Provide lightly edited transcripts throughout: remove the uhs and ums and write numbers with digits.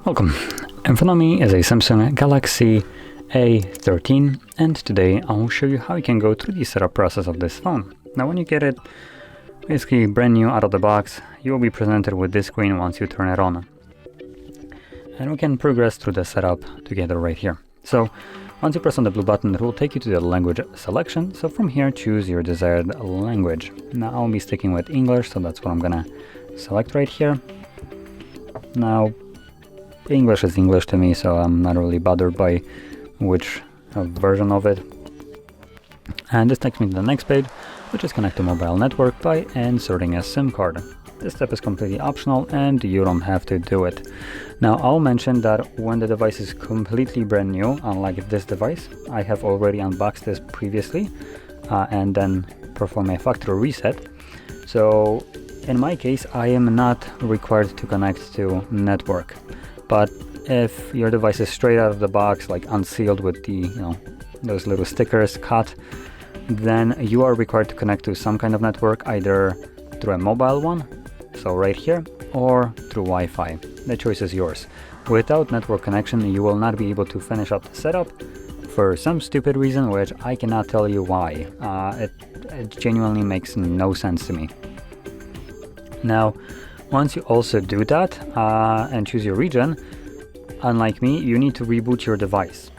Welcome. In front of me is a Samsung Galaxy A13, and today I'll show you how you can go through the setup process of this phone. Now when you get it basically brand new out of the box, you will be presented with this screen once you turn it on. And we can progress through the setup together right here. So once you press on the blue button, it will take you to the language selection. So from here, choose your desired language. Now I'll be sticking with English, so that's what I'm gonna select right here. Now English is English to me, so I'm not really bothered by which version of it. And this takes me to the next page, which is connect to mobile network by inserting a SIM card. This step is completely optional and you don't have to do it. Now I'll mention that when the device is completely brand new, unlike this device, I have already unboxed this previously and then perform a factory reset. So in my case, I am not required to connect to network. But if your device is straight out of the box, like unsealed with the, those little stickers cut, then you are required to connect to some kind of network, either through a mobile one, so right here, or through Wi-Fi. The choice is yours. Without network connection, you will not be able to finish up the setup for some stupid reason, which I cannot tell you why. It genuinely makes no sense to me. Now, once you also do that and choose your region, unlike me, you need to reboot your device.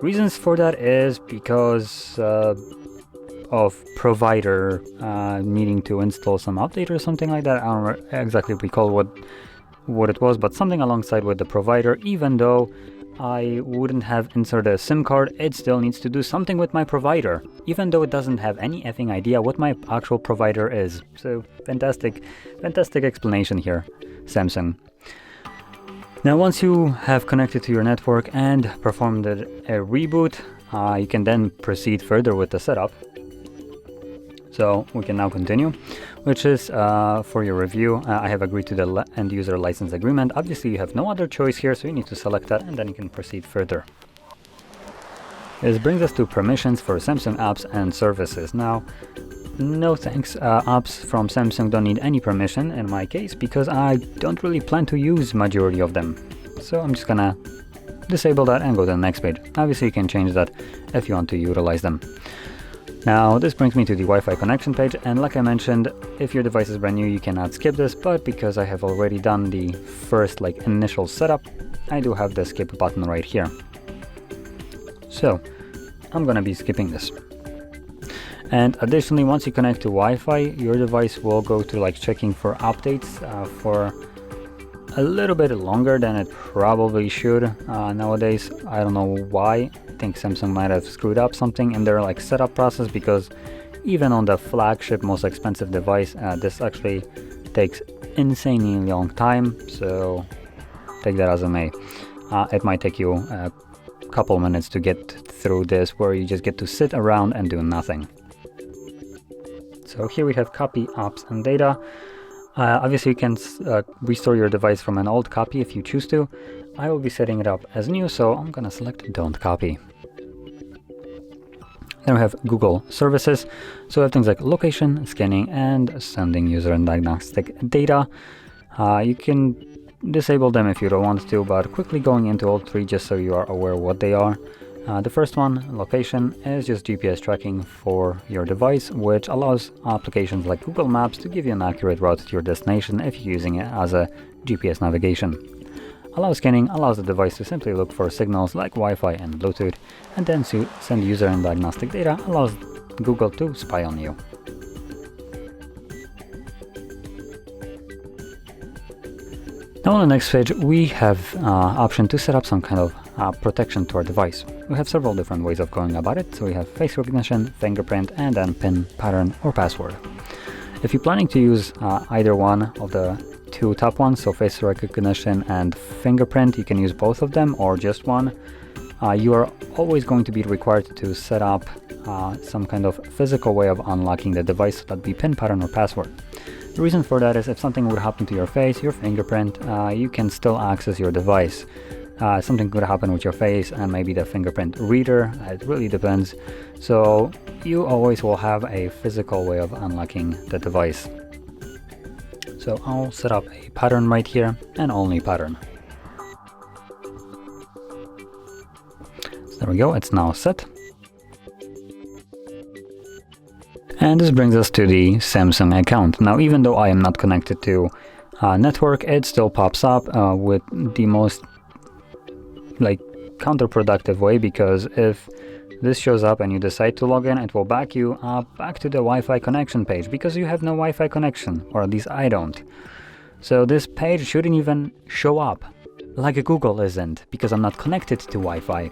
Reasons for that is because of provider needing to install some update or something like that. I don't exactly recall what it was, but something alongside with the provider. Even though I wouldn't have inserted a SIM card, it still needs to do something with my provider, even though it doesn't have any effing idea what my actual provider is. So fantastic explanation here, Samsung. Now once you have connected to your network and performed a reboot, you can then proceed further with the setup. So we can now continue, which is for your review. I have agreed to the end user license agreement. Obviously you have no other choice here, so you need to select that and then you can proceed further. This brings us to permissions for Samsung apps and services. Now, no thanks, apps from Samsung don't need any permission in my case because I don't really plan to use majority of them. So I'm just gonna disable that and go to the next page. Obviously you can change that if you want to utilize them. Now this brings me to the Wi-Fi connection page, and like I mentioned, if your device is brand new you cannot skip this, but because I have already done the first initial setup, I do have the skip button right here. So I'm gonna be skipping this. And additionally, once you connect to Wi-Fi, your device will go to checking for updates for a little bit longer than it probably should nowadays. I don't know why. I think Samsung might have screwed up something in their setup process, because even on the flagship most expensive device, this actually takes insanely long time. So take that as it may. It might take you a couple minutes to get through this, where you just get to sit around and do nothing. So here we have copy apps and data. Obviously you can restore your device from an old copy if you choose to. I will be setting it up as new, so I'm gonna select don't copy. Then we have Google services. So we have things like location, scanning, and sending user and diagnostic data. You can disable them if you don't want to, but quickly going into all three just so you are aware what they are. The first one, location, is just GPS tracking for your device, which allows applications like Google Maps to give you an accurate route to your destination if you're using it as a GPS navigation. Allow scanning allows the device to simply look for signals like Wi-Fi and Bluetooth, and then send user and diagnostic data allows Google to spy on you. Now on the next page, we have option to set up some kind of protection to our device. We have several different ways of going about it. So we have face recognition, fingerprint, and then PIN, pattern, or password. If you're planning to use either one of the two top ones, so face recognition and fingerprint, you can use both of them or just one. You are always going to be required to set up some kind of physical way of unlocking the device, so that'd be PIN, pattern, or password. The reason for that is if something would happen to your face, your fingerprint, you can still access your device. Something could happen with your face and maybe the fingerprint reader. It really depends. So you always will have a physical way of unlocking the device. So I'll set up a pattern right here, and only pattern. So there we go, it's now set. And this brings us to the Samsung account. Now, even though I am not connected to network, it still pops up with the most counterproductive way, because if this shows up and you decide to log in, it will back you back to the Wi-Fi connection page, because you have no Wi-Fi connection, or at least I don't. So this page shouldn't even show up, like Google isn't, because I'm not connected to Wi-Fi.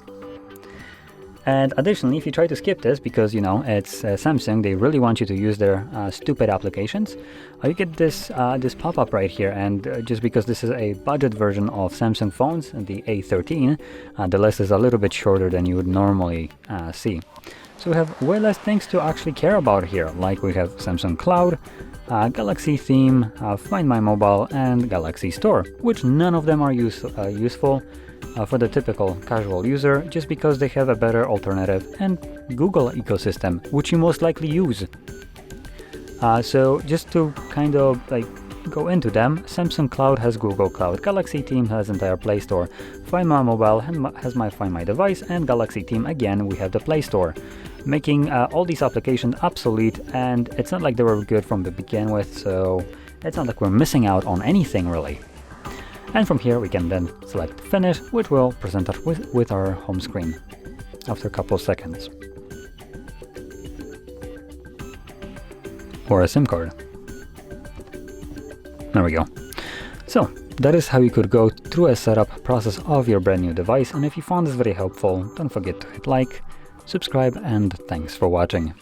And additionally, if you try to skip this, because it's Samsung, they really want you to use their stupid applications, you get this this pop-up right here. And just because this is a budget version of Samsung phones, the A13, the list is a little bit shorter than you would normally see. So we have way less things to actually care about here, like we have Samsung Cloud, Galaxy Theme, Find My Mobile, and Galaxy Store, which none of them are useful for the typical casual user, just because they have a better alternative and Google ecosystem, which you most likely use. So just to kind of go into them, Samsung Cloud has Google Cloud, Galaxy Team has entire Play Store, Find My Mobile has my Find My Device, and Galaxy Team, again, we have the Play Store, making all these applications obsolete. And it's not like they were good from the begin with, so it's not like we're missing out on anything really. And from here we can then select Finish, which will present us with our home screen after a couple of seconds. Or a SIM card. There we go. So that is how you could go through a setup process of your brand new device. And if you found this very helpful, don't forget to hit like, subscribe, and thanks for watching.